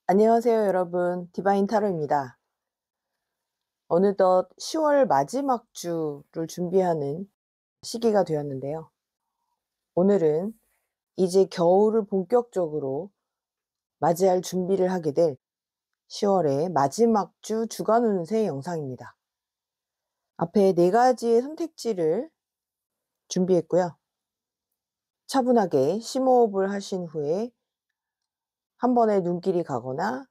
안녕하세요, 여러분. 디바인 타로입니다. 어느덧 10월 마지막 주를 준비하는 시기가 되었는데요. 오늘은 이제 겨울을 본격적으로 맞이할 준비를 하게 될 10월의 마지막 주 주간 운세 영상입니다. 앞에 4가지의 선택지를 준비했고요. 차분하게 심호흡을 하신 후에 한 번에 눈길이 가거나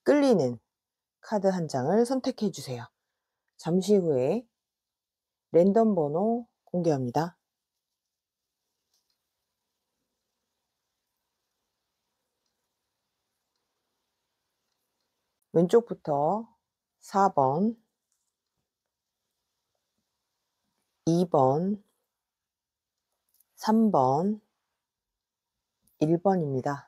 끌리는 카드 한 장을 선택해 주세요. 잠시 후에 랜덤 번호 공개합니다. 왼쪽부터 4번, 2번, 3번, 1번입니다.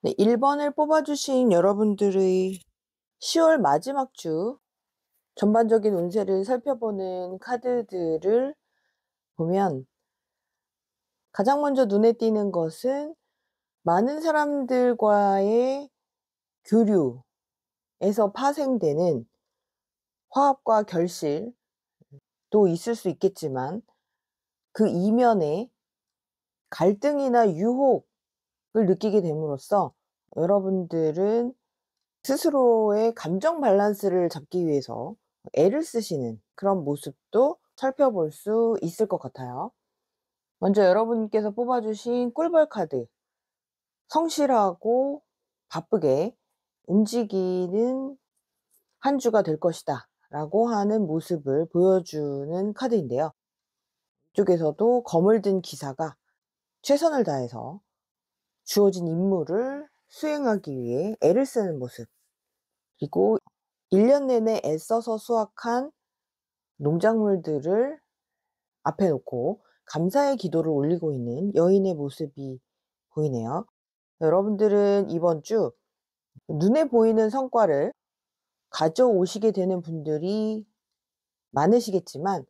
네, 1번을 뽑아주신 여러분들의 10월 마지막 주 전반적인 운세를 살펴보는 카드들을 보면 가장 먼저 눈에 띄는 것은 많은 사람들과의 교류에서 파생되는 화합과 결실도 있을 수 있겠지만 그 이면에 갈등이나 유혹을 느끼게 됨으로써 여러분들은 스스로의 감정 밸런스를 잡기 위해서 애를 쓰시는 그런 모습도 살펴볼 수 있을 것 같아요. 먼저 여러분께서 뽑아주신 꿀벌 카드, 성실하고 바쁘게 움직이는 한 주가 될 것이다 라고 하는 모습을 보여주는 카드인데요. 이쪽에서도 검을 든 기사가 최선을 다해서 주어진 임무를 수행하기 위해 애를 쓰는 모습, 그리고 1년 내내 애써서 수확한 농작물들을 앞에 놓고 감사의 기도를 올리고 있는 여인의 모습이 보이네요. 여러분들은 이번 주 눈에 보이는 성과를 가져오시게 되는 분들이 많으시겠지만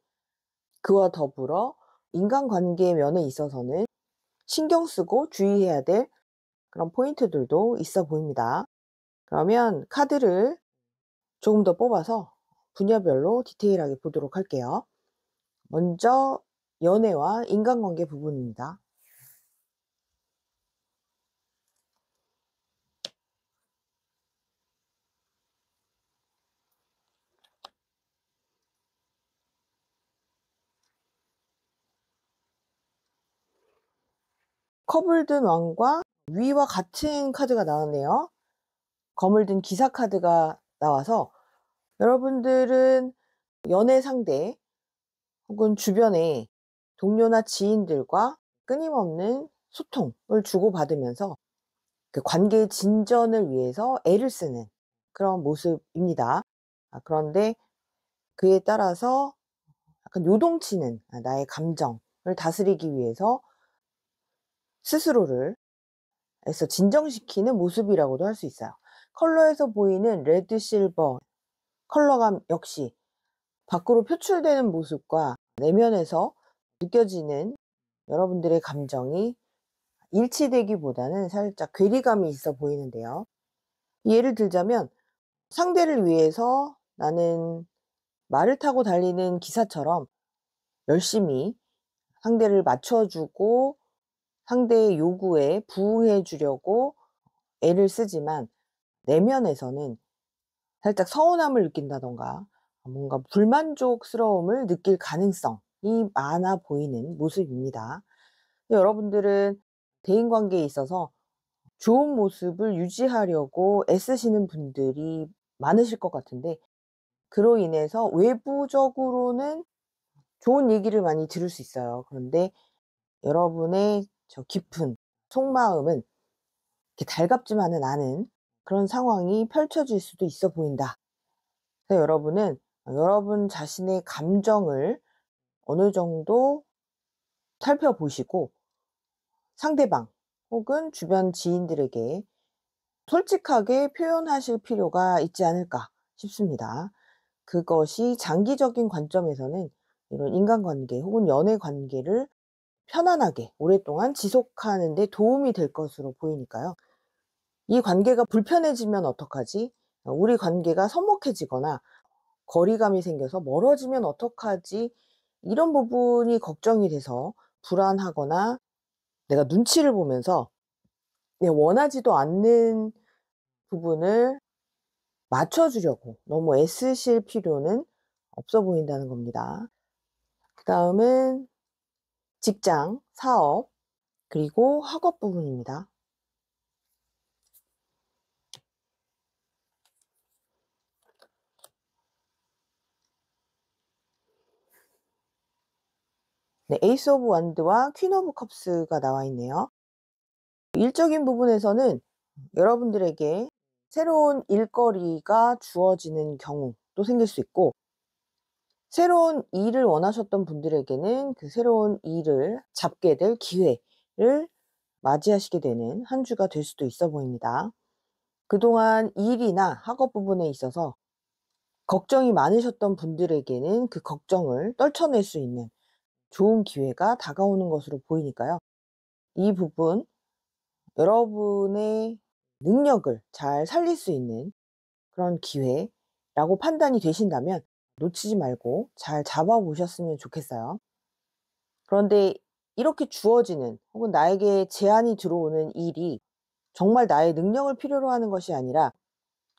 그와 더불어 인간관계 면에 있어서는 신경 쓰고 주의해야 될 그런 포인트들도 있어 보입니다. 그러면 카드를 조금 더 뽑아서 분야별로 디테일하게 보도록 할게요. 먼저 연애와 인간관계 부분입니다. 컵을 든 왕과 위와 같은 카드가 나왔네요. 검을 든 기사 카드가 나와서 여러분들은 연애 상대 혹은 주변의 동료나 지인들과 끊임없는 소통을 주고받으면서 그 관계의 진전을 위해서 애를 쓰는 그런 모습입니다. 그런데 그에 따라서 약간 요동치는 나의 감정을 다스리기 위해서 스스로를 진정시키는 모습이라고도 할 수 있어요. 컬러에서 보이는 레드, 실버, 컬러감 역시 밖으로 표출되는 모습과 내면에서 느껴지는 여러분들의 감정이 일치되기보다는 살짝 괴리감이 있어 보이는데요. 예를 들자면 상대를 위해서 나는 말을 타고 달리는 기사처럼 열심히 상대를 맞춰주고 상대의 요구에 부응해 주려고 애를 쓰지만 내면에서는 살짝 서운함을 느낀다던가 뭔가 불만족스러움을 느낄 가능성이 많아 보이는 모습입니다. 여러분들은 대인관계에 있어서 좋은 모습을 유지하려고 애쓰시는 분들이 많으실 것 같은데, 그로 인해서 외부적으로는 좋은 얘기를 많이 들을 수 있어요. 그런데 여러분의 저 깊은 속마음은 이렇게 달갑지만은 않은 그런 상황이 펼쳐질 수도 있어 보인다. 그래서 여러분은 여러분 자신의 감정을 어느 정도 살펴보시고 상대방 혹은 주변 지인들에게 솔직하게 표현하실 필요가 있지 않을까 싶습니다. 그것이 장기적인 관점에서는 이런 인간관계 혹은 연애 관계를 편안하게 오랫동안 지속하는 데 도움이 될 것으로 보이니까요. 이 관계가 불편해지면 어떡하지? 우리 관계가 서먹해지거나 거리감이 생겨서 멀어지면 어떡하지? 이런 부분이 걱정이 돼서 불안하거나 내가 눈치를 보면서 원하지도 않는 부분을 맞춰주려고 너무 애쓰실 필요는 없어 보인다는 겁니다. 그다음은 직장, 사업, 그리고 학업 부분입니다. 네, 에이스 오브 원드와 퀸 오브 컵스가 나와 있네요. 일적인 부분에서는 여러분들에게 새로운 일거리가 주어지는 경우도 생길 수 있고, 새로운 일을 원하셨던 분들에게는 그 새로운 일을 잡게 될 기회를 맞이하시게 되는 한 주가 될 수도 있어 보입니다. 그동안 일이나 학업 부분에 있어서 걱정이 많으셨던 분들에게는 그 걱정을 떨쳐낼 수 있는 좋은 기회가 다가오는 것으로 보이니까요. 이 부분 여러분의 능력을 잘 살릴 수 있는 그런 기회라고 판단이 되신다면 놓치지 말고 잘 잡아 보셨으면 좋겠어요. 그런데 이렇게 주어지는 혹은 나에게 제안이 들어오는 일이 정말 나의 능력을 필요로 하는 것이 아니라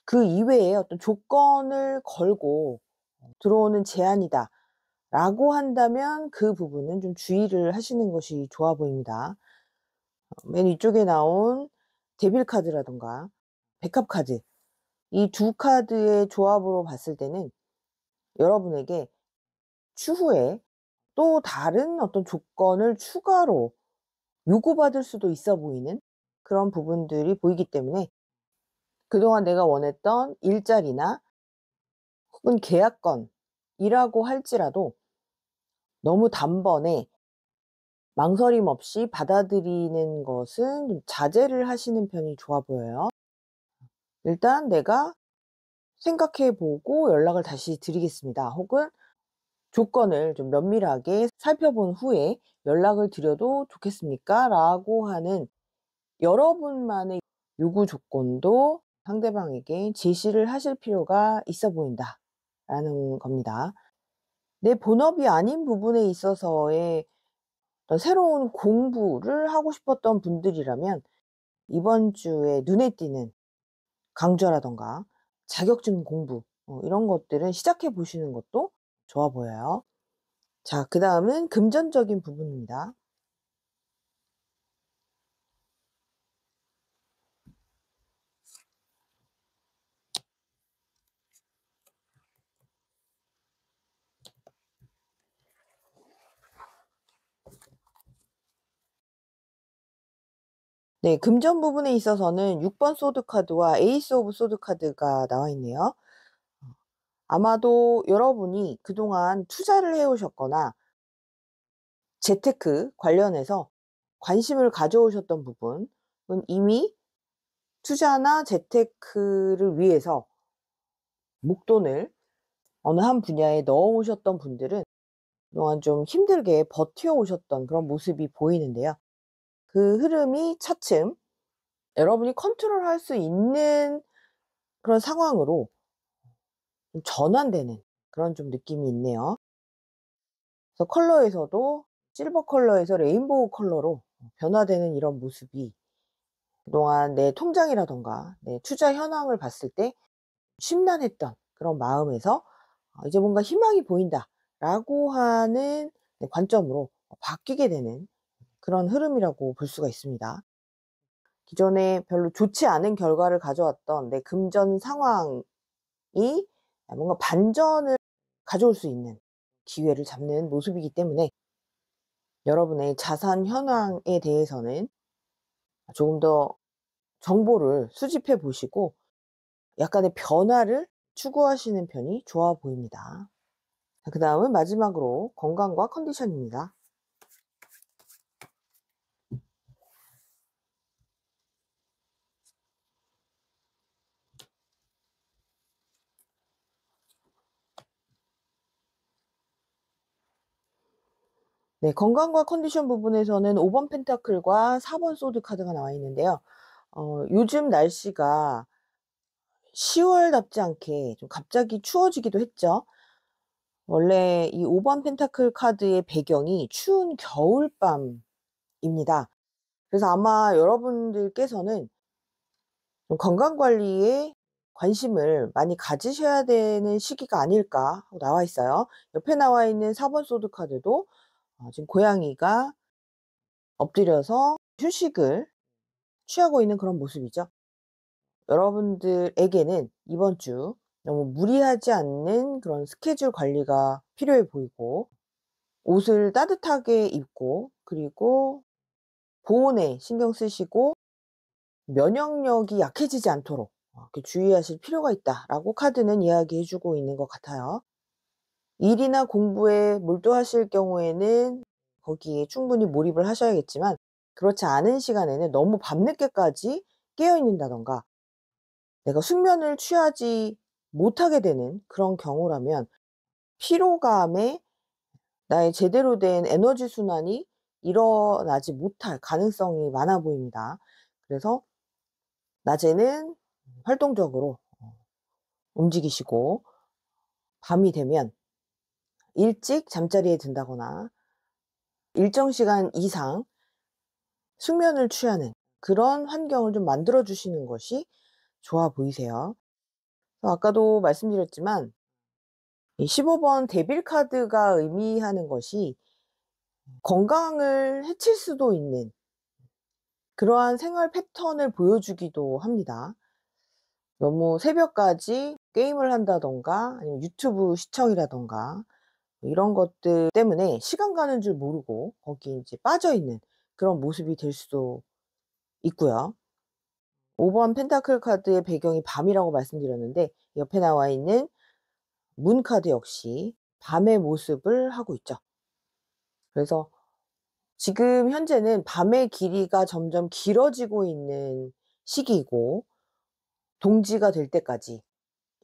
그 이외에 어떤 조건을 걸고 들어오는 제안이다라고 한다면 그 부분은 좀 주의를 하시는 것이 좋아 보입니다. 맨 위쪽에 나온 데빌 카드라든가 백합 카드, 이 두 카드의 조합으로 봤을 때는 여러분에게 추후에 또 다른 어떤 조건을 추가로 요구받을 수도 있어 보이는 그런 부분들이 보이기 때문에 그동안 내가 원했던 일자리나 혹은 계약건이라고 할지라도 너무 단번에 망설임 없이 받아들이는 것은 좀 자제를 하시는 편이 좋아 보여요. 일단 내가 생각해 보고 연락을 다시 드리겠습니다. 혹은 조건을 좀 면밀하게 살펴본 후에 연락을 드려도 좋겠습니까? 라고 하는 여러분만의 요구 조건도 상대방에게 제시를 하실 필요가 있어 보인다 라는 겁니다. 내 본업이 아닌 부분에 있어서의 어떤 새로운 공부를 하고 싶었던 분들이라면 이번 주에 눈에 띄는 강좌라던가 자격증 공부 이런 것들은 시작해 보시는 것도 좋아 보여요. 자, 그다음은 금전적인 부분입니다. 네, 금전 부분에 있어서는 6번 소드 카드와 에이스 오브 소드 카드가 나와 있네요. 아마도 여러분이 그동안 투자를 해 오셨거나 재테크 관련해서 관심을 가져오셨던 부분, 이미 투자나 재테크를 위해서 목돈을 어느 한 분야에 넣어 오셨던 분들은 그동안 좀 힘들게 버텨 오셨던 그런 모습이 보이는데요. 그 흐름이 차츰 여러분이 컨트롤할 수 있는 그런 상황으로 좀 전환되는 그런 좀 느낌이 있네요. 그래서 컬러에서도 실버 컬러에서 레인보우 컬러로 변화되는 이런 모습이 그동안 내 통장이라든가 내 투자 현황을 봤을 때 심란했던 그런 마음에서 '이제 뭔가 희망이 보인다.'라고 하는 관점으로 바뀌게 되는 그런 흐름이라고 볼 수가 있습니다. 기존에 별로 좋지 않은 결과를 가져왔던 내 금전 상황이 뭔가 반전을 가져올 수 있는 기회를 잡는 모습이기 때문에 여러분의 자산 현황에 대해서는 조금 더 정보를 수집해 보시고 약간의 변화를 추구하시는 편이 좋아 보입니다. 그다음은 마지막으로 건강과 컨디션입니다. 네, 건강과 컨디션 부분에서는 5번 펜타클과 4번 소드 카드가 나와 있는데요. 요즘 날씨가 10 월답지 않게 좀 갑자기 추워지기도 했죠. 원래 이 5번 펜타클 카드의 배경이 추운 겨울밤입니다. 그래서 아마 여러분들께서는 좀 건강 관리에 관심을 많이 가지셔야 되는 시기가 아닐까 하고 나와 있어요. 옆에 나와 있는 4번 소드 카드도 지금 고양이가 엎드려서 휴식을 취하고 있는 그런 모습이죠. 여러분들에게는 이번 주 너무 무리하지 않는 그런 스케줄 관리가 필요해 보이고 옷을 따뜻하게 입고 그리고 보온에 신경 쓰시고 면역력이 약해지지 않도록 이렇게 주의하실 필요가 있다라고 카드는 이야기해 주고 있는 것 같아요. 일이나 공부에 몰두하실 경우에는 거기에 충분히 몰입을 하셔야겠지만 그렇지 않은 시간에는 너무 밤늦게까지 깨어 있는다든가 내가 숙면을 취하지 못하게 되는 그런 경우라면 피로감에 나의 제대로 된 에너지 순환이 일어나지 못할 가능성이 많아 보입니다. 그래서 낮에는 활동적으로 움직이시고 밤이 되면 일찍 잠자리에 든다거나 일정 시간 이상 숙면을 취하는 그런 환경을 좀 만들어 주시는 것이 좋아 보이세요. 아까도 말씀드렸지만 이 15번 데빌 카드가 의미하는 것이 건강을 해칠 수도 있는 그러한 생활 패턴을 보여주기도 합니다. 너무 새벽까지 게임을 한다든가 아니면 유튜브 시청이라든가 이런 것들 때문에 시간 가는 줄 모르고 거기에 인제 빠져 있는 그런 모습이 될 수도 있고요. 5번 펜타클 카드의 배경이 밤이라고 말씀드렸는데 옆에 나와 있는 문 카드 역시 밤의 모습을 하고 있죠. 그래서 지금 현재는 밤의 길이가 점점 길어지고 있는 시기이고 동지가 될 때까지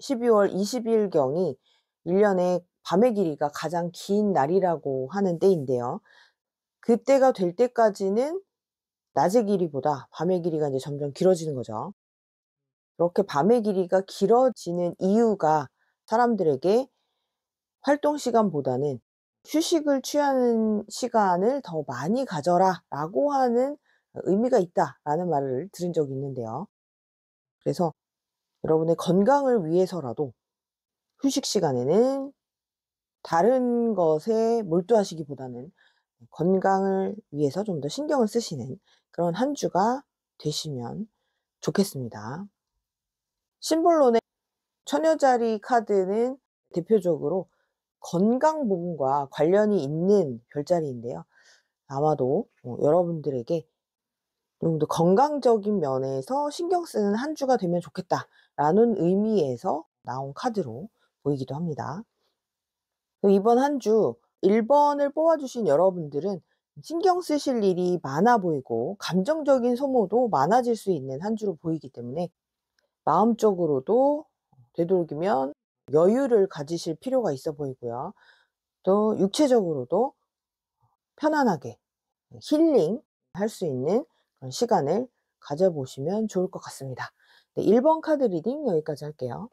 12월 20 일경이 1 년에 밤의 길이가 가장 긴 날이라고 하는 때인데요. 그때가 될 때까지는 낮의 길이보다 밤의 길이가 인제 점점 길어지는 거죠. 그렇게 밤의 길이가 길어지는 이유가 사람들에게 활동 시간보다는 "휴식을 취하는 시간을 더 많이 가져라."라고 하는 의미가 있다라는 말을 들은 적이 있는데요. 그래서 여러분의 건강을 위해서라도 휴식 시간에는 다른 것에 몰두하시기보다는 건강을 위해서 좀 더 신경을 쓰시는 그런 한 주가 되시면 좋겠습니다. 심볼론의 처녀자리 카드는 대표적으로 건강 부분과 관련이 있는 별자리인데요. 아마도 여러분들에게 좀 더 '건강적인 면에서 신경 쓰는 한 주가 되면 좋겠다.'라는 의미에서 나온 카드로 보이기도 합니다. 이번 한 주 1 번을 뽑아 주신 여러분들은 신경 쓰실 일이 많아 보이고 감정적인 소모도 많아질 수 있는 한 주로 보이기 때문에 마음적으로도 되도록이면 여유를 가지실 필요가 있어 보이고요. 또 육체적으로도 편안하게 힐링할 수 있는 그런 시간을 가져보시면 좋을 것 같습니다. 네, 1번 카드 리딩 여기까지 할게요.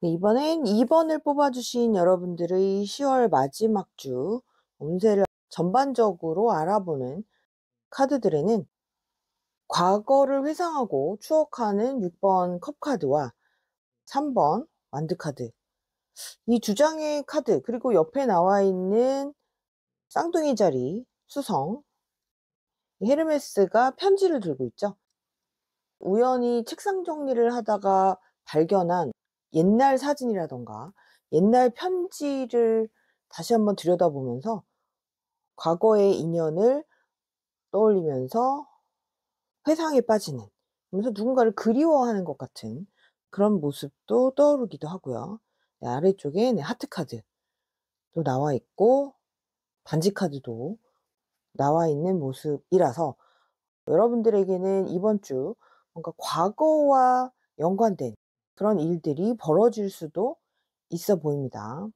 네, 이번엔 2번을 뽑아주신 여러분들의 10월 마지막 주 운세를 전반적으로 알아보는 카드들에는 과거를 회상하고 추억하는 6번 컵카드와 3번 완드카드, 이 두 장의 카드, 그리고 옆에 나와 있는 쌍둥이 자리 수성, 헤르메스가 편지를 들고 있죠. 우연히 책상 정리를 하다가 발견한 옛날 사진이라던가 옛날 편지를 다시 한번 들여다보면서 과거의 인연을 떠올리면서 회상에 빠지는, 그러면서 누군가를 그리워하는 것 같은 그런 모습도 떠오르기도 하고요. 네, 아래쪽에 하트 카드도 나와 있고 반지 카드도 나와 있는 모습이라서 여러분들에게는 이번 주 뭔가 과거와 연관된 그런 일들이 벌어질 수도 있어 보입니다.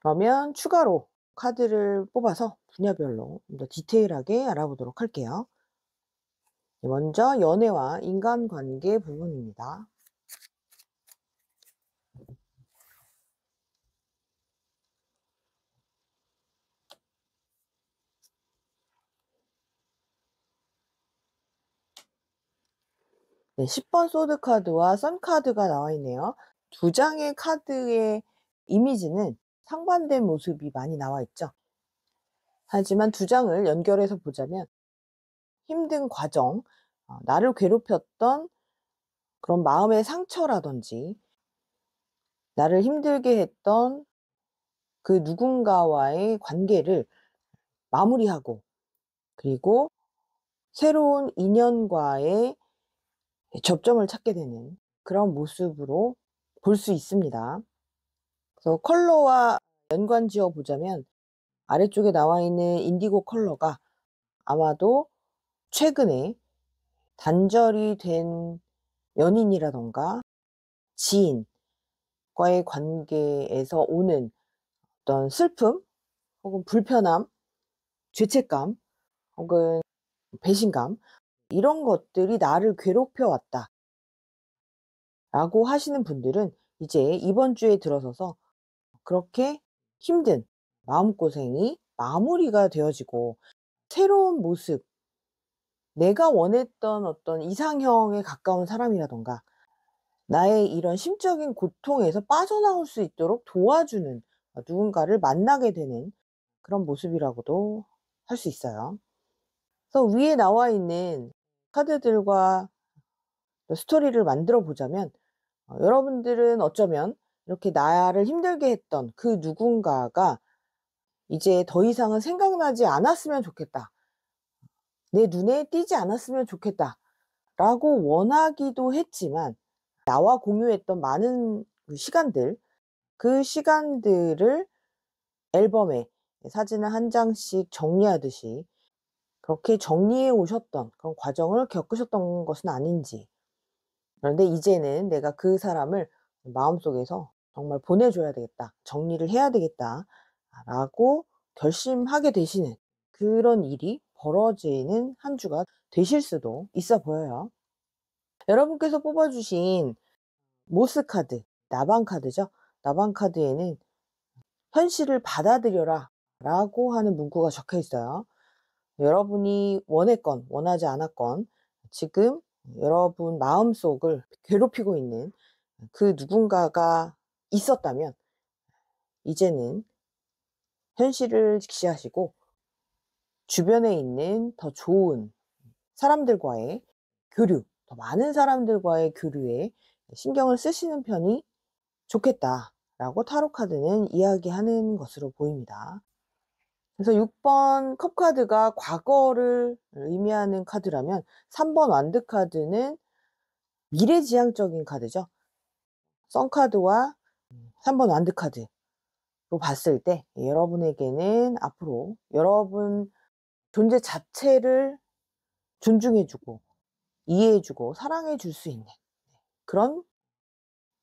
그러면 추가로 카드를 뽑아서 분야별로 좀 더 디테일하게 알아보도록 할게요. 먼저 연애와 인간관계 부분입니다. 네, 10번 소드 카드와 선 카드가 나와 있네요. 두 장의 카드의 이미지는 상반된 모습이 많이 나와 있죠. 하지만 두 장을 연결해서 보자면 힘든 과정, 나를 괴롭혔던 그런 마음의 상처라든지 나를 힘들게 했던 그 누군가와의 관계를 마무리하고, 그리고 새로운 인연과의 접점을 찾게 되는 그런 모습으로 볼 수 있습니다. 그래서 컬러와 연관 지어 보자면 아래쪽에 나와 있는 인디고 컬러가 아마도 최근에 단절이 된 연인이라던가 지인과의 관계에서 오는 어떤 슬픔 혹은 불편함, 죄책감 혹은 배신감, 이런 것들이 나를 괴롭혀 왔다 라고 하시는 분들은 이제 이번 주에 들어서서 그렇게 힘든 마음고생이 마무리가 되어지고 새로운 모습, 내가 원했던 어떤 이상형에 가까운 사람이라던가 나의 이런 심적인 고통에서 빠져나올 수 있도록 도와주는 누군가를 만나게 되는 그런 모습이라고도 할 수 있어요. 그래서 위에 나와 있는 카드들과 스토리를 만들어 보자면 여러분들은 어쩌면 이렇게 나를 힘들게 했던 그 누군가가 이제 더 이상은 생각나지 않았으면 좋겠다, 내 눈에 띄지 않았으면 좋겠다 라고 원하기도 했지만 나와 공유했던 많은 그 시간들을 앨범에 사진을 한 장씩 정리하듯이 그렇게 정리해 오셨던 그런 과정을 겪으셨던 것은 아닌지. 그런데 이제는 '내가 그 사람을 마음속에서 정말 보내 줘야 되겠다. 정리를 해야 되겠다.'라고 결심하게 되시는 그런 일이 벌어지는 한 주가 되실 수도 있어 보여요. 여러분께서 뽑아 주신 모스 카드, 나방 카드죠. 나방 카드에는 "현실을 받아들여라." 라고 하는 문구가 적혀 있어요. 여러분이 원했건 원하지 않았건 지금 여러분 마음속을 괴롭히고 있는 그 누군가가 있었다면 이제는 현실을 직시하시고 주변에 있는 더 좋은 사람들과의 교류, 더 많은 사람들과의 교류에 신경을 쓰시는 편이 좋겠다라고 타로 카드는 이야기하는 것으로 보입니다. 그래서 6번 컵 카드가 과거를 의미하는 카드라면 3번 완드 카드는 미래지향적인 카드죠. 선 카드와 3번 완드 카드로 봤을 때 여러분에게는 앞으로 여러분 존재 자체를 존중해 주고 이해해 주고 사랑해 줄 수 있는 그런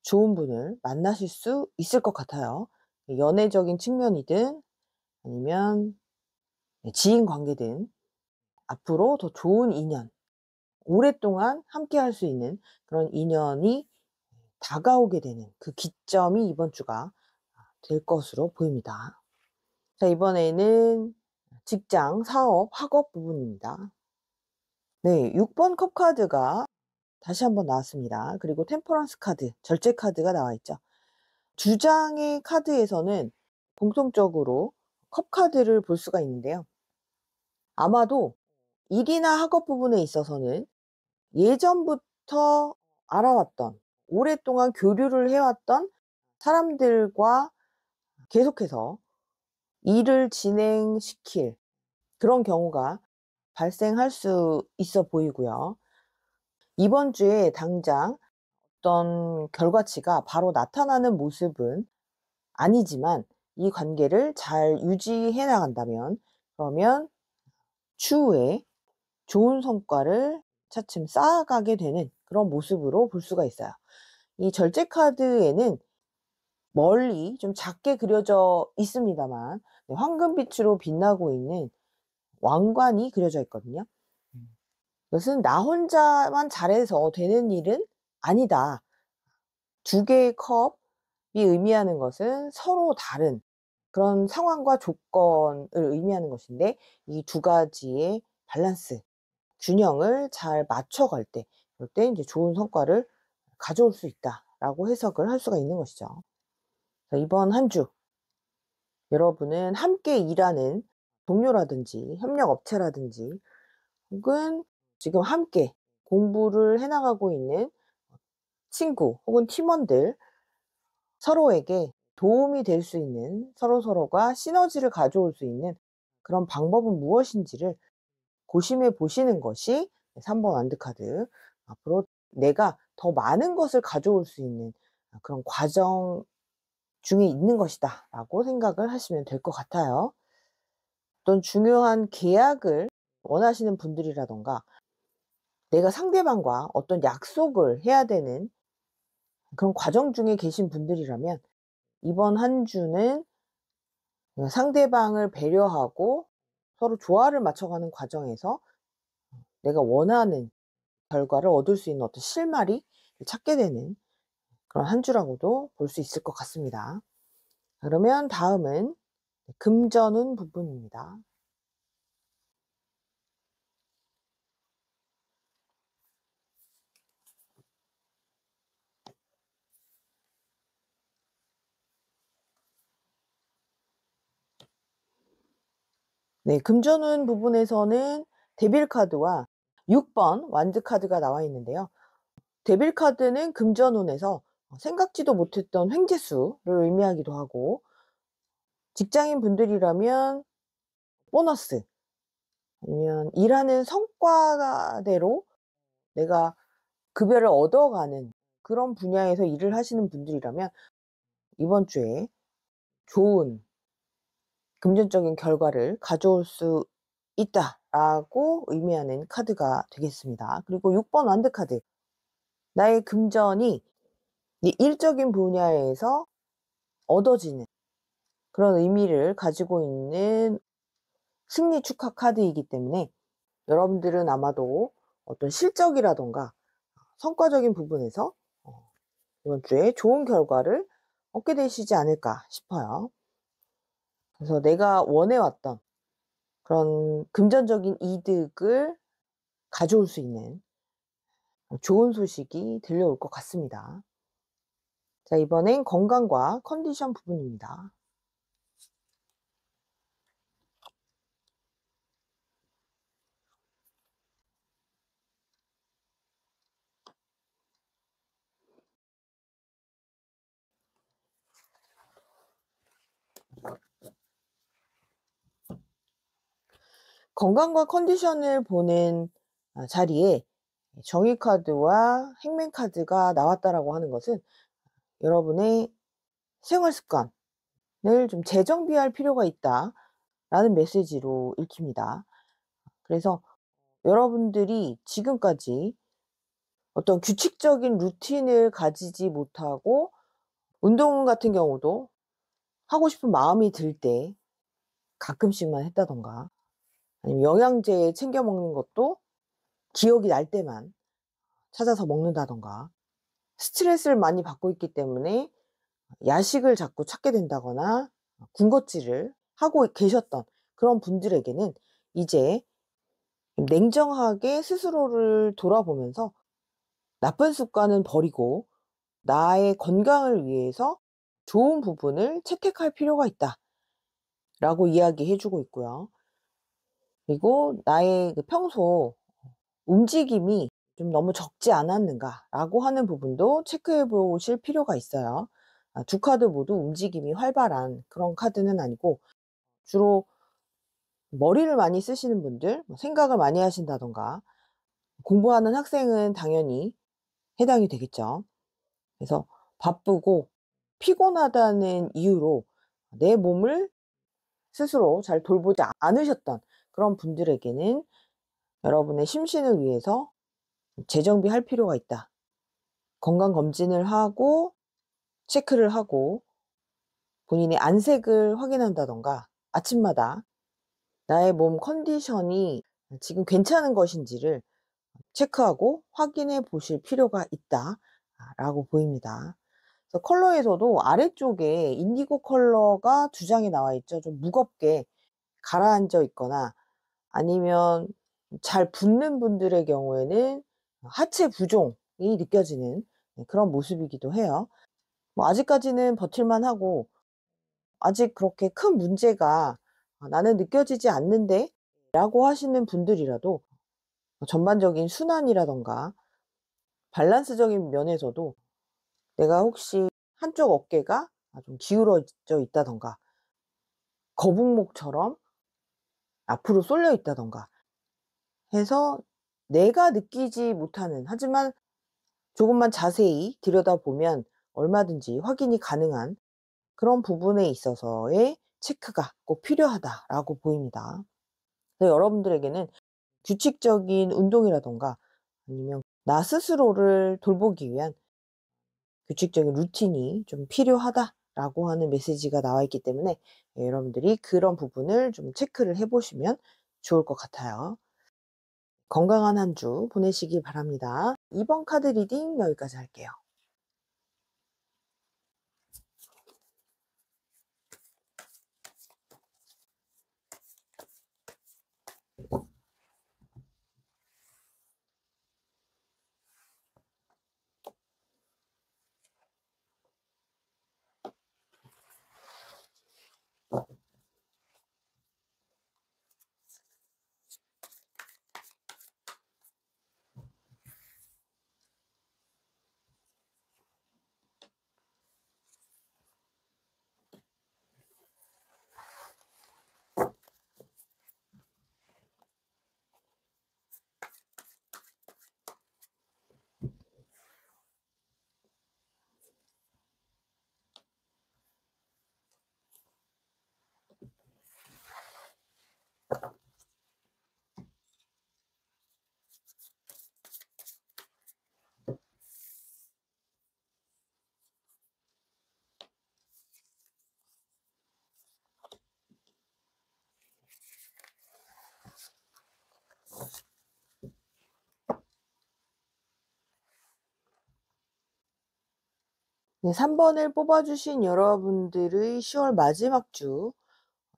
좋은 분을 만나실 수 있을 것 같아요. 연애적인 측면이든 아니면 지인 관계든 앞으로 더 좋은 인연, 오랫동안 함께할 수 있는 그런 인연이 다가오게 되는 그 기점이 이번 주가 될 것으로 보입니다. 자, 이번에는 직장, 사업, 학업 부분입니다. 네, 6번 컵 카드가 다시 한번 나왔습니다. 그리고 템퍼런스 카드, 절제 카드가 나와 있죠. 두 장의 카드에서는 공통적으로 컵 카드를 볼 수가 있는데요. 아마도 일이나 학업 부분에 있어서는 예전부터 알아왔던, 오랫동안 교류를 해왔던 사람들과 계속해서 일을 진행시킬 그런 경우가 발생할 수 있어 보이고요. 이번 주에 당장 어떤 결과치가 바로 나타나는 모습은 아니지만 이 관계를 잘 유지해 나간다면 그러면 추후에 좋은 성과를 차츰 쌓아가게 되는 그런 모습으로 볼 수가 있어요. 이 절제 카드에는 멀리 좀 작게 그려져 있습니다만 황금빛으로 빛나고 있는 왕관이 그려져 있거든요. 이것은 '나 혼자만 잘해서 되는 일은 아니다.' 두 개의 컵이 의미하는 것은 서로 다른 그런 상황과 조건을 의미하는 것인데 이 두 가지의 밸런스, 균형을 잘 맞춰갈 때 그럴 때 인제 '좋은 성과를 가져올 수 있다.'라고 해석을 할 수가 있는 것이죠. 그래서 이번 한 주 여러분은 함께 일하는 동료라든지 협력 업체라든지 혹은 지금 함께 공부를 해 나가고 있는 친구 혹은 팀원들 서로에게 도움이 될 수 있는 서로서로가 시너지를 가져올 수 있는 그런 방법은 무엇인지를 고심해 보시는 것이 3번 완드카드 앞으로 '내가 더 많은 것을 가져올 수 있는 그런 과정 중에 있는 것이다.'라고 생각을 하시면 될 것 같아요. 어떤 중요한 계약을 원하시는 분들이라든가 내가 상대방과 어떤 약속을 해야 되는 그런 과정 중에 계신 분들이라면 이번 한 주는 상대방을 배려하고 서로 조화를 맞춰가는 과정에서 내가 원하는 결과를 얻을 수 있는 어떤 실마리 찾게 되는 그런 한 주라고도 볼 수 있을 것 같습니다. 그러면 다음은 금전운 부분입니다. 네, 금전운 부분에서는 데빌 카드와 6번 완드 카드가 나와 있는데요. 데빌 카드는 금전운에서 생각지도 못했던 횡재수를 의미하기도 하고 직장인 분들이라면 보너스 아니면 일하는 성과대로 내가 급여를 얻어가는 그런 분야에서 일을 하시는 분들이라면 이번 주에 좋은 금전적인 결과를 가져올 수 있다라고 의미하는 카드가 되겠습니다. 그리고 6번 완드 카드. 나의 금전이 이 일적인 분야에서 얻어지는 그런 의미를 가지고 있는 승리 축하 카드이기 때문에 여러분들은 아마도 어떤 실적이라던가 성과적인 부분에서 이번 주에 좋은 결과를 얻게 되시지 않을까 싶어요. 그래서 내가 원해왔던 그런 금전적인 이득을 가져올 수 있는 좋은 소식이 들려올 것 같습니다. 자, 이번엔 건강과 컨디션 부분입니다. 건강과 컨디션을 보는 자리에 정의 카드와 행맨 카드가 나왔다라고 하는 것은 여러분의 생활 습관을 좀 재정비할 필요가 있다라는 메시지로 읽힙니다. 그래서 여러분들이 지금까지 어떤 규칙적인 루틴을 가지지 못하고 운동 같은 경우도 하고 싶은 마음이 들 때 가끔씩만 했다던가, 아니면 영양제 챙겨 먹는 것도 기억이 날 때만 찾아서 먹는다던가, 스트레스를 많이 받고 있기 때문에 야식을 자꾸 찾게 된다거나 군것질을 하고 계셨던 그런 분들에게는 이제 냉정하게 스스로를 돌아보면서 나쁜 습관은 버리고 나의 건강을 위해서 좋은 부분을 채택할 필요가 있다 라고 이야기해 주고 있고요. 그리고 나의 그 평소 움직임이 좀 너무 적지 않았는가 라고 하는 부분도 체크해 보실 필요가 있어요. 두 카드 모두 움직임이 활발한 그런 카드는 아니고, 주로 머리를 많이 쓰시는 분들, 생각을 많이 하신다던가 공부하는 학생은 당연히 해당이 되겠죠. 그래서 바쁘고 피곤하다는 이유로 내 몸을 스스로 잘 돌보지 않으셨던 그런 분들에게는 여러분의 심신을 위해서 재정비할 필요가 있다. 건강검진을 하고 체크를 하고 본인의 안색을 확인한다던가, 아침마다 나의 몸 컨디션이 지금 괜찮은 것인지를 체크하고 확인해 보실 필요가 있다라고 보입니다. 그래서 컬러에서도 아래쪽에 인디고 컬러가 두 장이 나와 있죠. 좀 무겁게 가라앉아 있거나 아니면 잘 붓는 분들의 경우에는 하체 부종이 느껴지는 그런 모습이기도 해요. 뭐 아직까지는 버틸만 하고 아직 그렇게 큰 문제가 나는 느껴지지 않는데 라고 하시는 분들이라도 전반적인 순환이라던가 밸런스적인 면에서도 내가 혹시 한쪽 어깨가 좀 기울어져 있다던가 거북목처럼 앞으로 쏠려 있다던가 해서 내가 느끼지 못하는, 하지만 조금만 자세히 들여다보면 얼마든지 확인이 가능한 그런 부분에 있어서의 체크가 꼭 필요하다라고 보입니다. 그래서 여러분들에게는 규칙적인 운동이라던가 아니면 나 스스로를 돌보기 위한 규칙적인 루틴이 좀 필요하다라고 하는 메시지가 나와 있기 때문에 여러분들이 그런 부분을 좀 체크를 해 보시면 좋을 것 같아요. 건강한 한 주 보내시기 바랍니다. 2번 카드 리딩 여기까지 할게요. 네, 3 번을 뽑아 주신 여러분들의 10월 마지막 주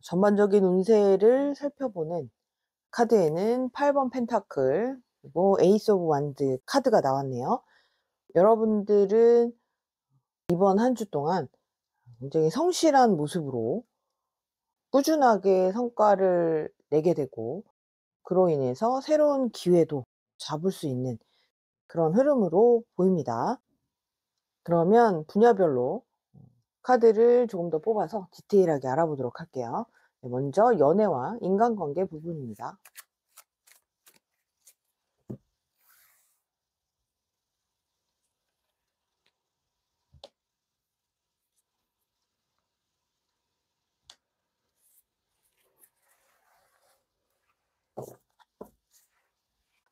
전반적인 운세를 살펴보는 카드에는 8번 펜타클 그리고 에이스 오브 완드 카드가 나왔네요. 여러분들은 이번 한 주 동안 굉장히 성실한 모습으로 꾸준하게 성과를 내게 되고, 그로 인해서 새로운 기회도 잡을 수 있는 그런 흐름으로 보입니다. 그러면 분야별로 카드를 조금 더 뽑아서 디테일하게 알아보도록 할게요. 네, 먼저 연애와 인간관계 부분입니다.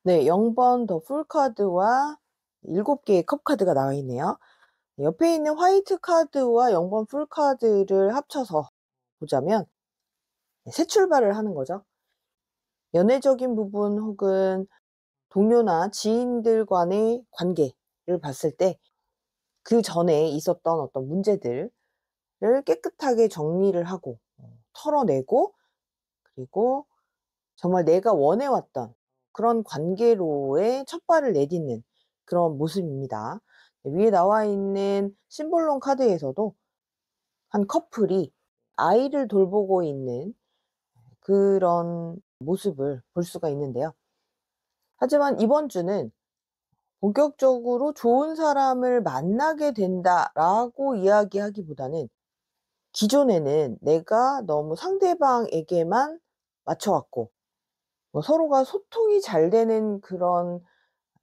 네, 0번 더 풀 카드와 7 개의 컵 카드가 나와 있네요. 옆에 있는 화이트 카드와 0번 풀 카드를 합쳐서 보자면 새 출발을 하는 거죠. 연애적인 부분 혹은 동료나 지인들 간의 관계를 봤을 때 그전에 있었던 어떤 문제들을 깨끗하게 정리를 하고 털어내고, 그리고 정말 내가 원해왔던 그런 관계로의 첫 발을 내딛는 그런 모습입니다. 위에 나와 있는 심볼론 카드에서도 한 커플이 아이를 돌보고 있는 그런 모습을 볼 수가 있는데요. 하지만 이번 주는 본격적으로 좋은 사람을 만나게 된다라고 이야기하기보다는, 기존에는 내가 너무 상대방에게만 맞춰왔고 서로가 소통이 잘 되는 그런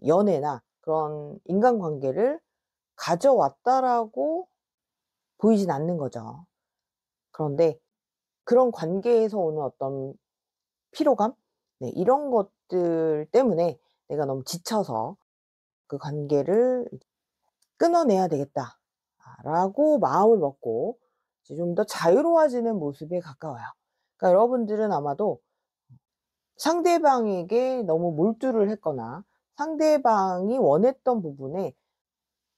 연애나 그런 인간관계를 가져왔다라고 보이진 않는 거죠. 그런데 그런 관계에서 오는 어떤 피로감? 네, 이런 것들 때문에 '내가 너무 지쳐서 그 관계를 끊어내야 되겠다.'라고 마음을 먹고 이제 좀 더 자유로워지는 모습에 가까워요. 그러니까 여러분들은 아마도 상대방에게 너무 몰두를 했거나 상대방이 원했던 부분에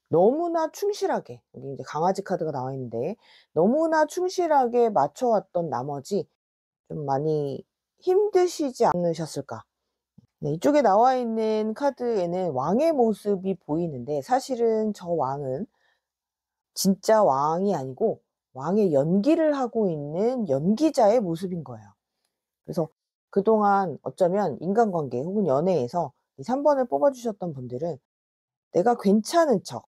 너무나 충실하게, 여기 인제 강아지 카드가 나와 있는데 너무나 충실하게 맞춰 왔던 나머지 좀 많이 힘드시지 않으셨을까. 네, 이쪽에 나와 있는 카드에는 왕의 모습이 보이는데, 사실은 저 왕은 진짜 왕이 아니고 왕의 연기를 하고 있는 연기자의 모습인 거예요. 그래서 그동안 어쩌면 인간관계 혹은 연애에서 이 3 번을 뽑아 주셨던 분들은 내가 괜찮은 척,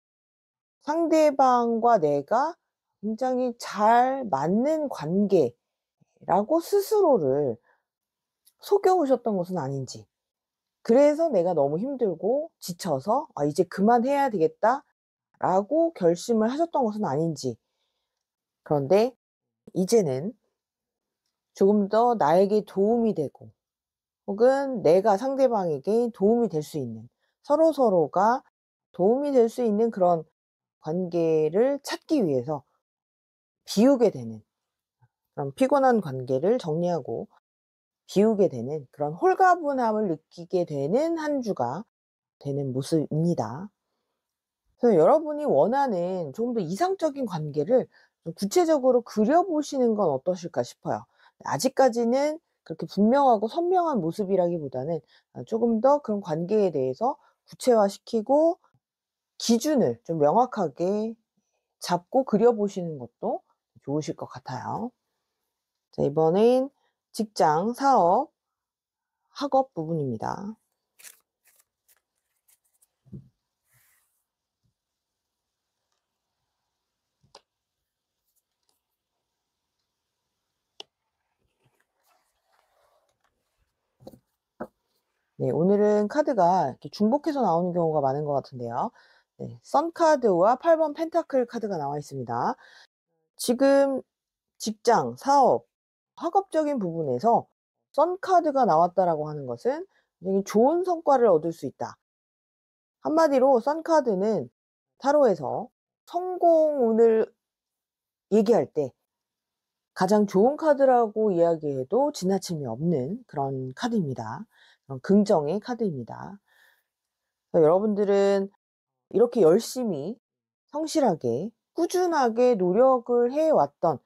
상대방과 내가 굉장히 잘 맞는 관계라고 스스로를 속여 오셨던 것은 아닌지, 그래서 내가 너무 힘들고 지쳐서 '아 이제 그만해야 되겠다.'라고 결심을 하셨던 것은 아닌지. 그런데 이제는 조금 더 나에게 도움이 되고 혹은 내가 상대방에게 도움이 될 수 있는, 서로서로가 도움이 될 수 있는 그런 관계를 찾기 위해서 비우게 되는, 그런 피곤한 관계를 정리하고 비우게 되는 그런 홀가분함을 느끼게 되는 한 주가 되는 모습입니다. 그래서 여러분이 원하는 좀 더 이상적인 관계를 좀 구체적으로 그려 보시는 건 어떠실까 싶어요. 아직까지는 그렇게 분명하고 선명한 모습이라기보다는 쪼금 더 그런 관계에 대해서 구체화시키고 기준을 좀 명확하게 잡고 그려 보시는 것도 좋으실 것 같아요. 자, 이번엔 직장, 사업, 학업 부분입니다. 네, 오늘은 카드가 이렇게 중복해서 나오는 경우가 많은 것 같은데요. 네, 선 카드와 8번 펜타클 카드가 나와 있습니다. 지금 직장, 사업, 학업적인 부분에서 선 카드가 나왔다라고 하는 것은 굉장히 좋은 성과를 얻을 수 있다. 한마디로 선 카드는 타로에서 성공운을 얘기할 때 가장 좋은 카드라고 이야기해도 지나침이 없는 그런 카드입니다. 그런 긍정의 카드입니다. 여러분들은 이렇게 열심히 성실하게 꾸준하게 노력을 해 왔던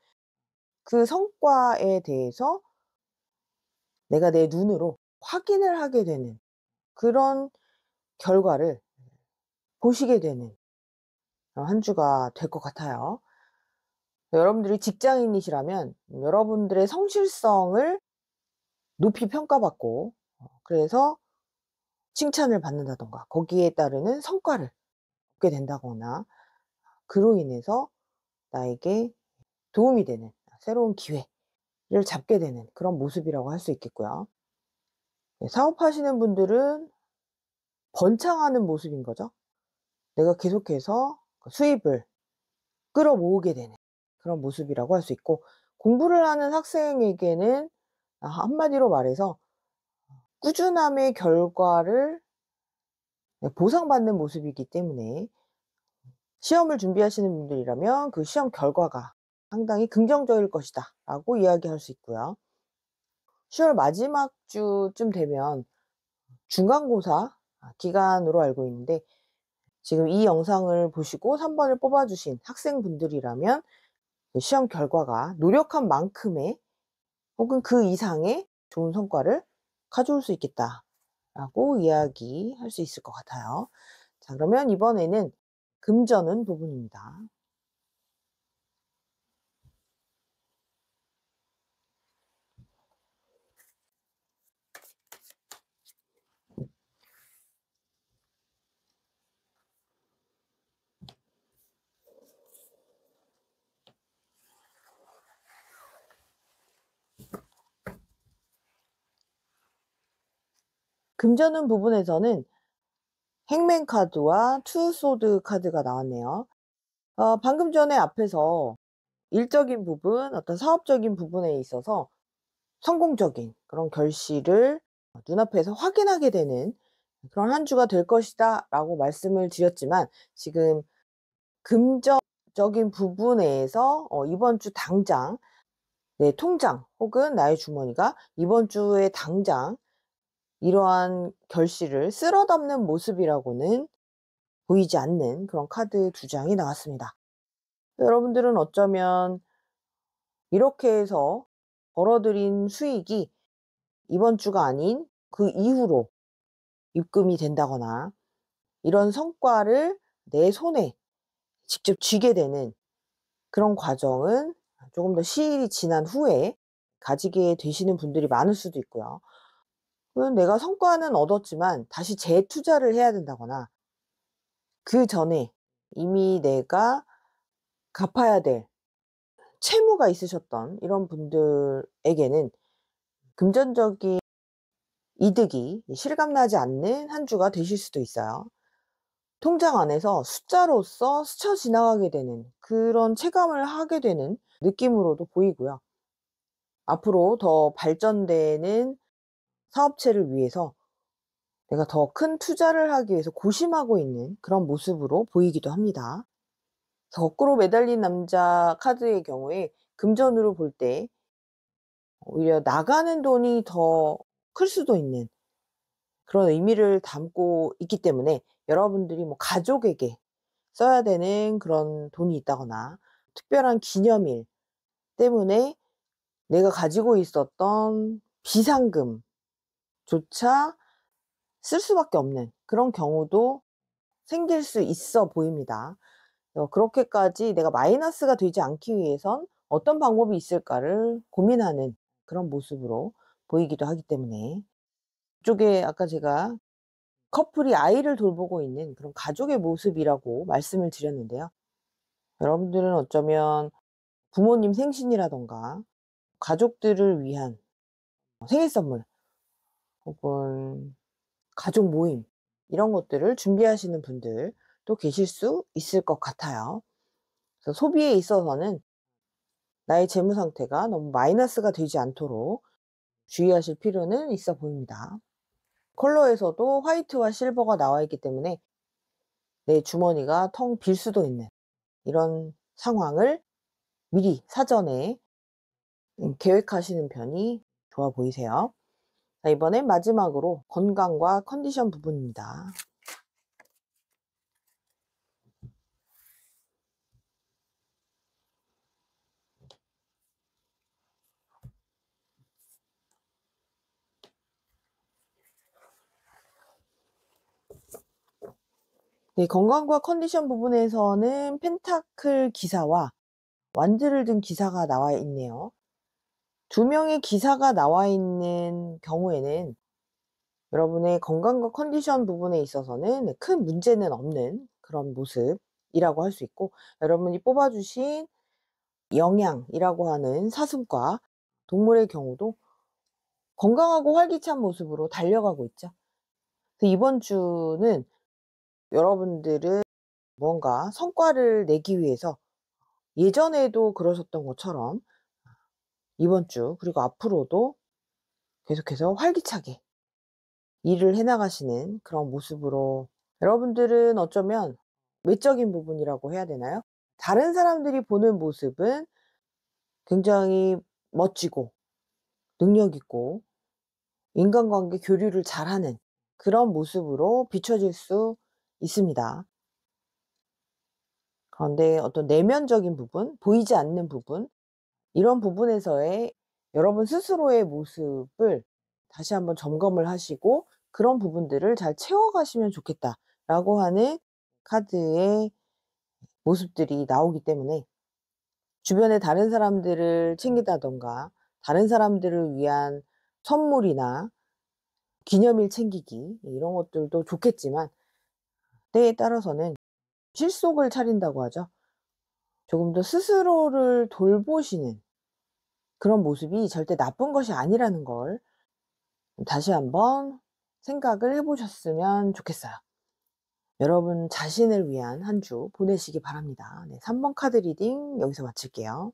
그 성과에 대해서 내가 내 눈으로 확인을 하게 되는 그런 결과를 보시게 되는 그런 한 주가 될 것 같아요. 여러분들이 직장인이시라면 여러분들의 성실성을 높이 평가받고 그래서 칭찬을 받는다든가 거기에 따르는 성과를 얻게 된다거나 그로 인해서 나에게 도움이 되는 새로운 기회를 잡게 되는 그런 모습이라고 할 수 있겠고요. 네, 사업하시는 분들은 번창하는 모습인 거죠. 내가 계속해서 그 수입을 끌어모으게 되는 그런 모습이라고 할 수 있고, 공부를 하는 학생에게는 한마디로 말해서 꾸준함의 결과를 보상받는 모습이기 때문에 시험을 준비하시는 분들이라면 그 시험 결과가 상당히 긍정적일 것이다 라고 이야기할 수 있고요. 10월 마지막 주쯤 되면 중간고사 기간으로 알고 있는데, 지금 이 영상을 보시고 3번을 뽑아 주신 학생분들이라면 그 시험 결과가 노력한 만큼의 혹은 그 이상의 좋은 성과를 가져올 수 있겠다라고 이야기할 수 있을 것 같아요. 자, 그러면 이번에는 금전운 부분입니다. 금전운 부분에서는 행맨 카드와 투 소드 카드가 나왔네요. 방금 전에 앞에서 일적인 부분, 어떤 사업적인 부분에 있어서 성공적인 그런 결실을 눈앞에서 확인하게 되는 그런 한 주가 될 것이다 라고 말씀을 드렸지만, 지금 금전적인 부분에서 이번 주 당장 내 통장 혹은 나의 주머니가 이번 주에 당장 이러한 결실을 쓸어 담는 모습이라고는 보이지 않는 그런 카드 두 장이 나왔습니다. 여러분들은 어쩌면 이렇게 해서 벌어들인 수익이 이번 주가 아닌 그 이후로 입금이 된다거나 이런 성과를 내 손에 직접 쥐게 되는 그런 과정은 조금 더 시일이 지난 후에 가지게 되시는 분들이 많을 수도 있고요. 또는 내가 성과는 얻었지만 다시 재투자를 해야 된다거나 그전에 이미 내가 갚아야 될 채무가 있으셨던 이런 분들에게는 금전적인 이득이 실감나지 않는 한 주가 되실 수도 있어요. 통장 안에서 숫자로서 스쳐 지나가게 되는 그런 체감을 하게 되는 느낌으로도 보이고요. 앞으로 더 발전되는 사업체를 위해서 내가 더 큰 투자를 하기 위해서 고심하고 있는 그런 모습으로 보이기도 합니다. 거꾸로 매달린 남자 카드의 경우에 금전으로 볼 때 오히려 나가는 돈이 더 클 수도 있는 그런 의미를 담고 있기 때문에, 여러분들이 뭐 가족에게 써야 되는 그런 돈이 있다거나 특별한 기념일 때문에 내가 가지고 있었던 비상금조차 쓸 수밖에 없는 그런 경우도 생길 수 있어 보입니다. 그렇게까지 내가 마이너스가 되지 않기 위해선 어떤 방법이 있을까를 고민하는 그런 모습으로 보이기도 하기 때문에, 이쪽에 아까 제가 커플이 아이를 돌보고 있는 그런 가족의 모습이라고 말씀을 드렸는데요. 여러분들은 어쩌면 부모님 생신이라던가 가족들을 위한 생일 선물 혹은 가족 모임 이런 것들을 준비하시는 분들도 계실 수 있을 것 같아요. 그래서 소비에 있어서는 나의 재무 상태가 너무 마이너스가 되지 않도록 주의하실 필요는 있어 보입니다. 컬러에서도 화이트와 실버가 나와 있기 때문에 내 주머니가 텅 빌 수도 있는 이런 상황을 미리 사전에 계획하시는 편이 좋아 보이세요. 자, 이번엔 마지막으로 건강과 컨디션 부분입니다. 네, 건강과 컨디션 부분에서는 펜타클 기사와 완드를 든 기사가 나와 있네요. 두 명의 기사가 나와 있는 경우에는 여러분의 건강과 컨디션 부분에 있어서는 큰 문제는 없는 그런 모습이라고 할 수 있고, 여러분이 뽑아 주신 영양이라고 하는 사슴과 동물의 경우도 건강하고 활기찬 모습으로 달려가고 있죠. 그래서 이번 주는 여러분들은 무언가 성과를 내기 위해서 예전에도 그러셨던 것처럼 이번 주 그리고 앞으로도 계속해서 활기차게 일을 해 나가시는 그런 모습으로, 여러분들은 어쩌면 외적인 부분이라고 해야 되나요? 다른 사람들이 보는 모습은 굉장히 멋지고 능력 있고 인간관계 교류를 잘하는 그런 모습으로 비춰질 수 있습니다. 그런데 어떤 내면적인 부분, 보이지 않는 부분, 이런 부분에서의 여러분 스스로의 모습을 다시 한번 점검을 하시고 그런 부분들을 잘 채워가시면 좋겠다라고 하는 카드의 모습들이 나오기 때문에, 주변에 다른 사람들을 챙기다던가 다른 사람들을 위한 선물이나 기념일 챙기기 이런 것들도 좋겠지만, 때에 따라서는 실속을 차린다고 하죠. 조금 더 스스로를 돌보시는 그런 모습이 절대 나쁜 것이 아니라는 걸 다시 한번 생각을 해 보셨으면 좋겠어요. 여러분 자신을 위한 한 주 보내시기 바랍니다. 네, 3번 카드 리딩 여기서 마칠게요.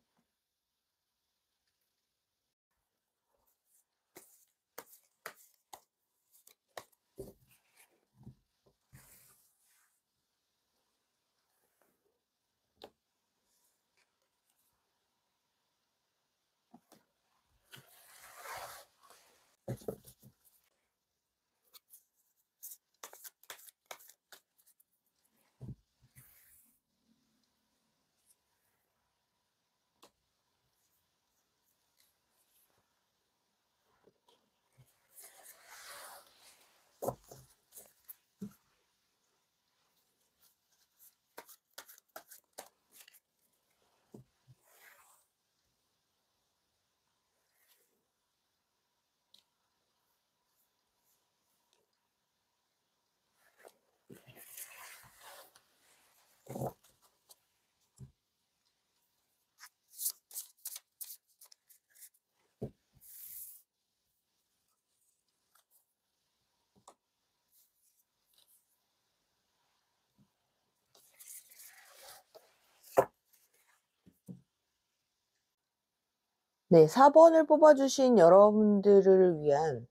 네, 4 번을 뽑아 주신 여러분들을 위한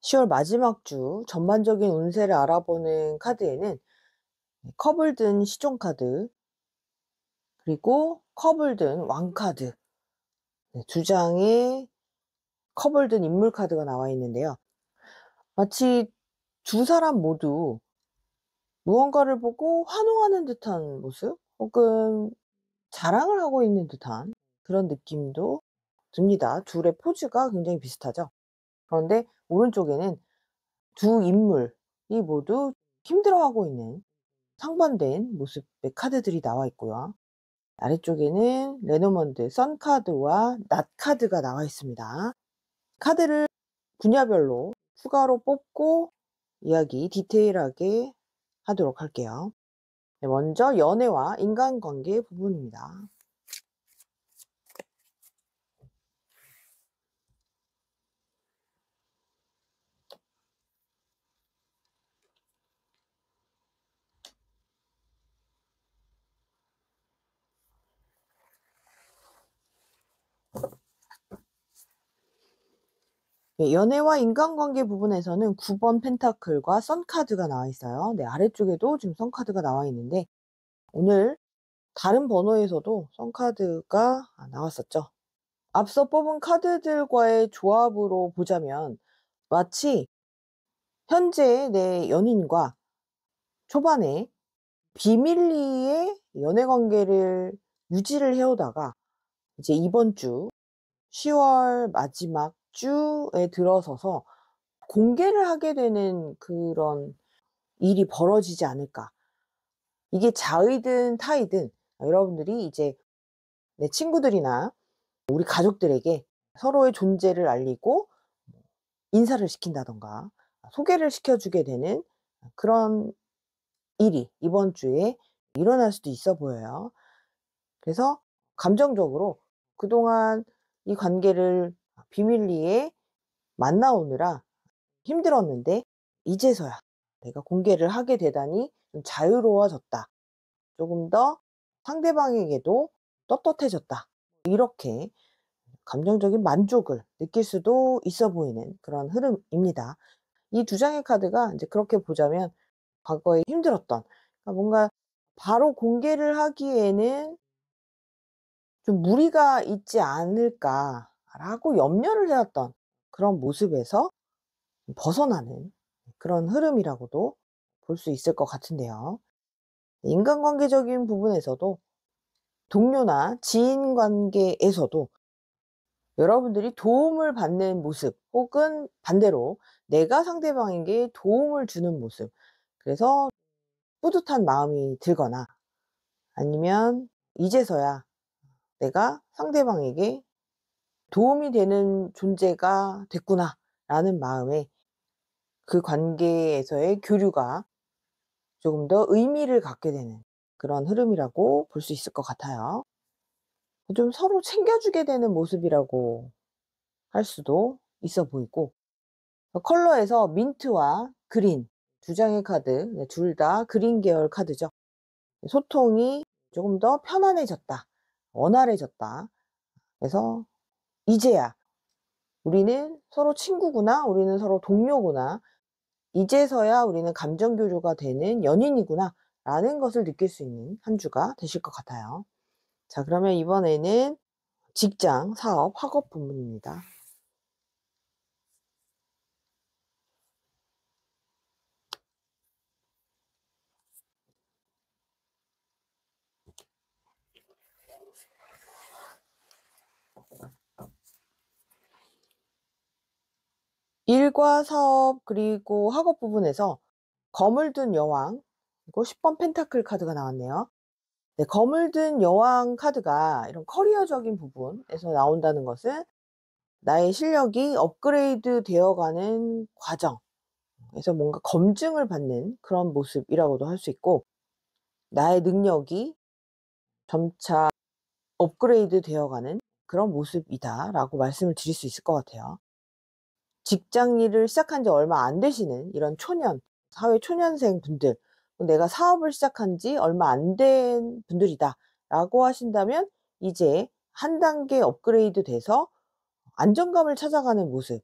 10월 마지막 주 전반적인 운세를 알아보는 카드에는 컵을 든 시종 카드, 그리고 컵을 든 왕 카드, 네, 두 장의 컵을 든 인물 카드가 나와 있는데요. 마치 두 사람 모두 무언가를 보고 환호하는 듯한 모습, 혹은 자랑을 하고 있는 듯한 그런 느낌도 듭니다. 둘의 포즈가 굉장히 비슷하죠. 그런데 오른쪽에는 두 인물이 모두 힘들어하고 있는 상반된 모습의 카드들이 나와 있고요. 아래쪽에는 레노먼드 선 카드와 낫 카드가 나와 있습니다. 카드를 분야별로 추가로 뽑고 이야기 디테일하게 하도록 할게요. 네, 먼저 연애와 인간관계 부분입니다. 네, 연애와 인간관계 부분에서는 9번 펜타클과 선 카드가 나와 있어요. 네, 아래쪽에도 지금 선 카드가 나와 있는데, 오늘 다른 번호에서도 선 카드가 나왔었죠. 앞서 뽑은 카드들과의 조합으로 보자면 마치 현재의 내 연인과 초반에 비밀리에 연애 관계를 유지를 해 오다가 이제 이번 주 10월 마지막 주에 들어서서 공개를 하게 되는 그런 일이 벌어지지 않을까. 이게 자의든 타의든 여러분들이 이제 내 친구들이나 우리 가족들에게 서로의 존재를 알리고 인사를 시킨다든가 소개를 시켜 주게 되는 그런 일이 이번 주에 일어날 수도 있어 보여요. 그래서 감정적으로 그동안 이 관계를 비밀리에 만나오느라 힘들었는데 이제서야 내가 공개를 하게 되다니 좀 자유로워졌다. 조금 더 상대방에게도 떳떳해졌다. 이렇게 감정적인 만족을 느낄 수도 있어 보이는 그런 흐름입니다. 이 두 장의 카드가 이제 그렇게 보자면 과거에 힘들었던, 그러니까 뭔가 바로 공개를 하기에는 좀 '무리가 있지 않을까.'라고 염려를 해왔던 그런 모습에서 벗어나는 그런 흐름이라고도 볼 수 있을 것 같은데요. 인간관계적인 부분에서도 동료나 지인 관계에서도 여러분들이 도움을 받는 모습 혹은 반대로 내가 상대방에게 도움을 주는 모습, 그래서 뿌듯한 마음이 들거나 아니면 '이제서야 내가 상대방에게 도움이 되는 존재가 됐구나.'라는 마음에 그 관계에서의 교류가 조금 더 의미를 갖게 되는 그런 흐름이라고 볼 수 있을 것 같아요. 좀 서로 챙겨주게 되는 모습이라고 할 수도 있어 보이고, 컬러에서 민트와 그린 두 장의 카드, 네, 둘 다 그린 계열 카드죠. 소통이 조금 더 편안해졌다. 원활해졌다. 그래서 이제야 '우리는 서로 친구구나. 우리는 서로 동료구나. 이제서야 우리는 감정 교류가 되는 연인이구나.'라는 것을 느낄 수 있는 한 주가 되실 것 같아요. 자, 그러면 이번에는 직장, 사업, 학업 부문입니다. 일과 사업 그리고 학업 부분에서 검을 든 여왕 그리고 10번 펜타클 카드가 나왔네요. 네, 검을 든 여왕 카드가 이런 커리어적인 부분에서 나온다는 것은 나의 실력이 업그레이드 되어 가는 과정에서 뭔가 검증을 받는 그런 모습이라고도 할 수 있고, 나의 능력이 점차 업그레이드 되어 가는 그런 모습이다라고 말씀을 드릴 수 있을 것 같아요. 직장 일을 시작한 지 얼마 안 되시는 이런 초년, 사회 초년생 분들, '내가 사업을 시작한 지 얼마 안 된 분들이다.'라고 하신다면 이제 한 단계 업그레이드 돼서 안정감을 찾아가는 모습,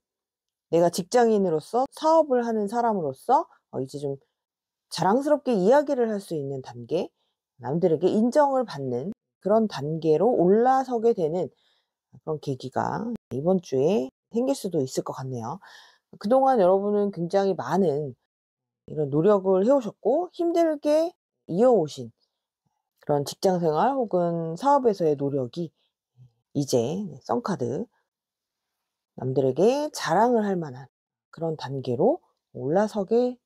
내가 직장인으로서 사업을 하는 사람으로서 이제 좀 자랑스럽게 이야기를 할 수 있는 단계, 남들에게 인정을 받는 그런 단계로 올라서게 되는 그런 계기가 이번 주에 생길 수도 있을 것 같네요. 그동안 여러분은 굉장히 많은 이런 노력을 해 오셨고 힘들게 이어오신 그런 직장 생활 혹은 사업에서의 노력이 이제 선카드, 남들에게 자랑을 할 만한 그런 단계로 올라서게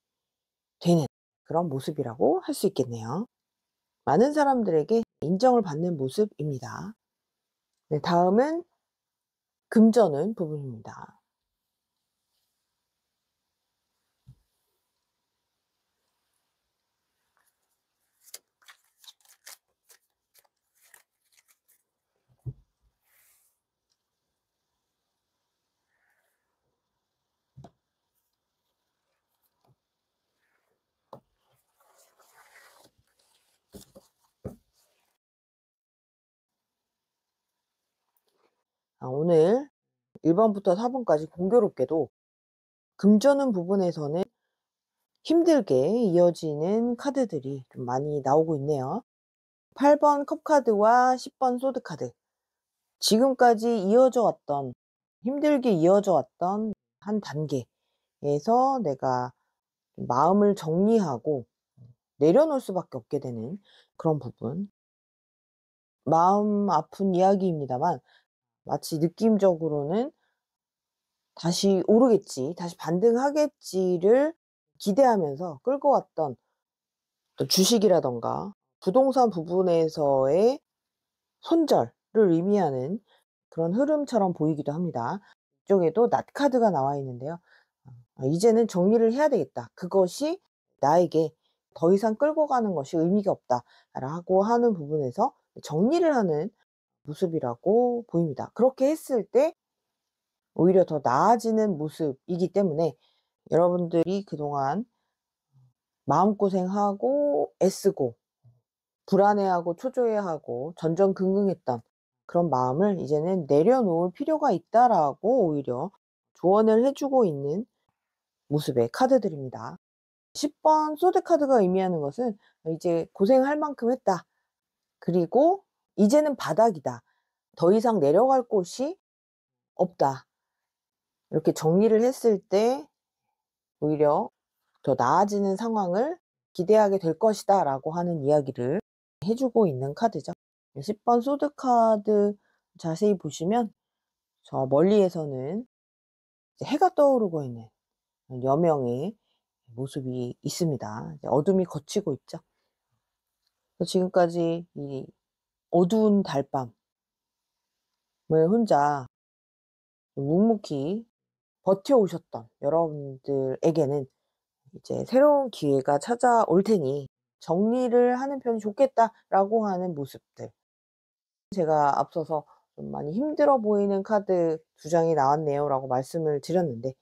되는 그런 모습이라고 할 수 있겠네요. 많은 사람들에게 인정을 받는 모습입니다. 네, 다음은 금전운 부분입니다. 오늘 1 번부터 4 번까지 공교롭게도 금전운 부분에서는 힘들게 이어지는 카드들이 좀 많이 나오고 있네요. 8번 컵카드와 10번 소드카드. 지금까지 이어져 왔던, 힘들게 이어져 왔던 한 단계에서 내가 마음을 정리하고 내려놓을 수밖에 없게 되는 그런 부분. 마음 아픈 이야기입니다만 마치 느낌적으로는 '다시 오르겠지. 다시 반등하겠지.'를 기대하면서 끌고 왔던 또 주식이라든가 부동산 부분에서의 손절을 의미하는 그런 흐름처럼 보이기도 합니다. 이쪽에도 낫 카드가 나와 있는데요. 이제는 정리를 해야 되겠다. 그것이 나에게 더 이상 끌고 가는 것이 의미가 없다라고 하는 부분에서 정리를 하는 모습이라고 보입니다. 그렇게 했을 때 오히려 더 나아지는 모습이기 때문에 여러분들이 그동안 마음고생하고 애쓰고 불안해하고 초조해하고 전전긍긍했던 그런 마음을 이제는 내려놓을 필요가 있다라고 오히려 조언을 해 주고 있는 모습의 카드들입니다. 10번 소드 카드가 의미하는 것은 이제 고생할 만큼 했다. 그리고 이제는 바닥이다. 더 이상 내려갈 곳이 없다. 이렇게 정리를 했을 때 오히려 더 나아지는 상황을 기대하게 될 것이다라고 하는 이야기를 해 주고 있는 카드죠. 10번 소드 카드 자세히 보시면 저 멀리에서는 이제 해가 떠오르고 있는 여명의 모습이 있습니다. 이제 어둠이 걷히고 있죠. 그래서 지금까지 이 어두운 달밤을 혼자 묵묵히 버텨오셨던 여러분들에게는 이제 새로운 기회가 찾아올 테니 정리를 하는 편이 좋겠다라고 하는 모습들. 제가 앞서서 좀 많이 힘들어 보이는 카드 두 장이 나왔네요라고 말씀을 드렸는데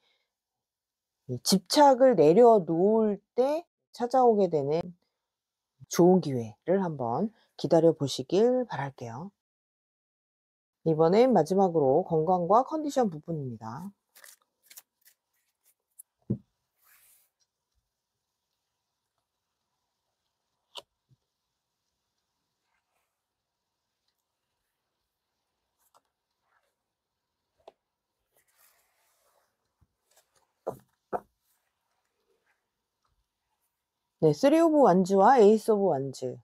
이 집착을 내려놓을 때 찾아오게 되는 좋은 기회를 한번 기다려 보시길 바랄게요. 이번엔 마지막으로 건강과 컨디션 부분입니다. 네, 3 오브 완즈와 에이스 오브 완즈.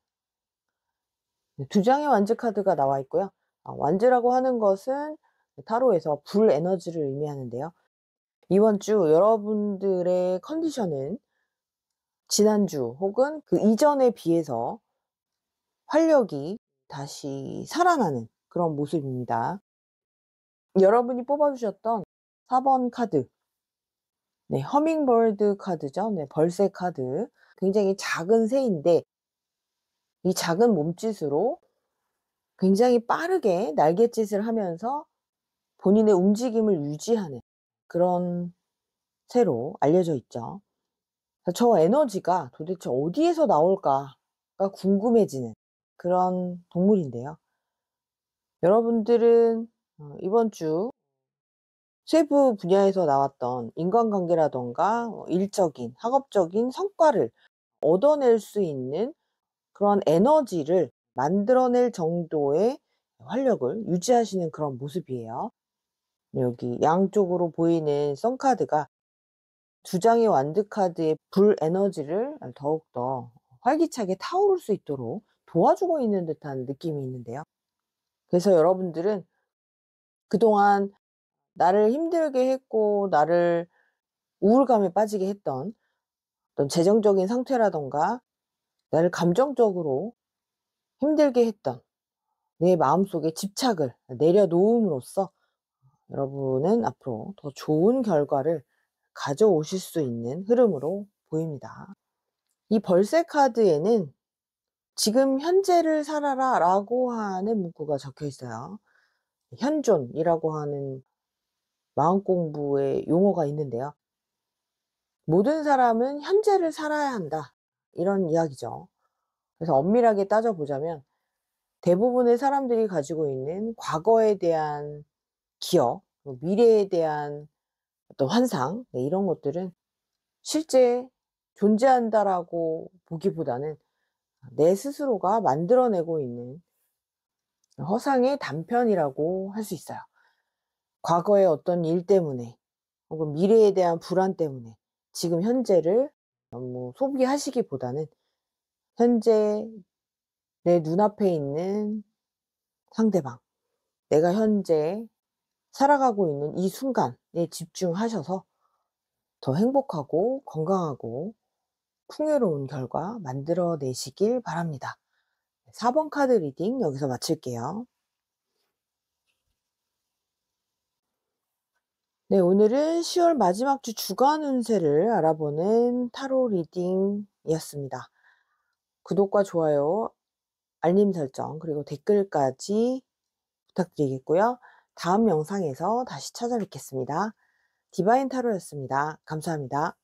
네, 두 장의 완즈 카드가 나와 있고요. 완즈라고 하는 것은 타로에서 불 에너지를 의미하는데요. 이번 주 여러분들의 컨디션은 지난주 혹은 그 이전에 비해서 활력이 다시 살아나는 그런 모습입니다. 여러분이 뽑아 주셨던 4번 카드. 네, 허밍버드 카드죠. 네, 벌새 카드. 굉장히 작은 새인데 이 작은 몸짓으로 굉장히 빠르게 날갯짓을 하면서 본인의 움직임을 유지하는 그런 새로 알려져 있죠. 저 에너지가 도대체 어디에서 나올까가 궁금해지는 그런 동물인데요. 여러분들은 이번 주 세부 분야에서 나왔던 인간관계라든가 일적인 학업적인 성과를 얻어낼 수 있는 그런 에너지를 만들어낼 정도의 활력을 유지하시는 그런 모습이에요. 여기 양쪽으로 보이는 선카드가 두 장의 완드 카드의 불 에너지를 더욱더 활기차게 타오를 수 있도록 도와주고 있는 듯한 느낌이 있는데요. 그래서 여러분들은 그동안 나를 힘들게 했고 나를 우울감에 빠지게 했던 어떤 재정적인 상태라든가 나를 감정적으로 힘들게 했던 내 마음속에 집착을 내려놓음으로써 여러분은 앞으로 더 좋은 결과를 가져오실 수 있는 흐름으로 보입니다. 이 벌새 카드에는 "지금 현재를 살아라" 라고 하는 문구가 적혀 있어요. 현존이라고 하는 마음 공부의 용어가 있는데요. "모든 사람은 현재를 살아야 한다." 이런 이야기죠. 그래서 엄밀하게 따져 보자면 대부분의 사람들이 가지고 있는 과거에 대한 기억, 미래에 대한 어떤 환상, 네, 이런 것들은 실제 존재한다라고 보기보다는 내 스스로가 만들어내고 있는 허상의 단편이라고 할 수 있어요. 과거의 어떤 일 때문에 혹은 미래에 대한 불안 때문에 지금 현재를 너무 소비하시기보다는 현재 내 눈앞에 있는 상대방, 내가 현재 살아가고 있는 이 순간에 집중하셔서 더 행복하고 건강하고 풍요로운 결과 만들어 내시길 바랍니다. 4번 카드 리딩 여기서 마칠게요. 네, 오늘은 10월 마지막 주 주간 운세를 알아보는 타로 리딩이었습니다. 구독과 좋아요, 알림 설정, 그리고 댓글까지 부탁드리겠고요. 다음 영상에서 다시 찾아뵙겠습니다. 디바인 타로였습니다. 감사합니다.